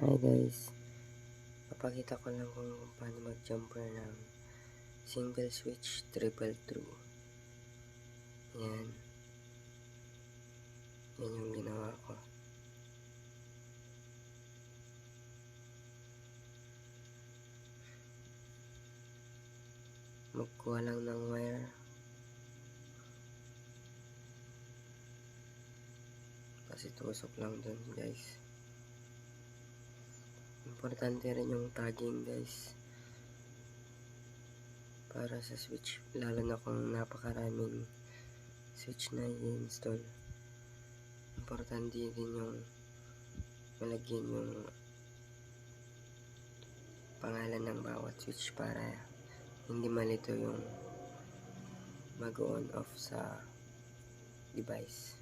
Hi guys, papakita ko lang kung paano mag-jumper ng single switch triple true. Yan yung ginawa ko. Magkuha lang ng wire, kasi tusok lang dun guys. Importante rin yung tagging guys, para sa switch, lalo na kung napakaraming switch na i-install. Importante din yung malagyan yung pangalan ng bawat switch para hindi malito yung mag-on off sa device.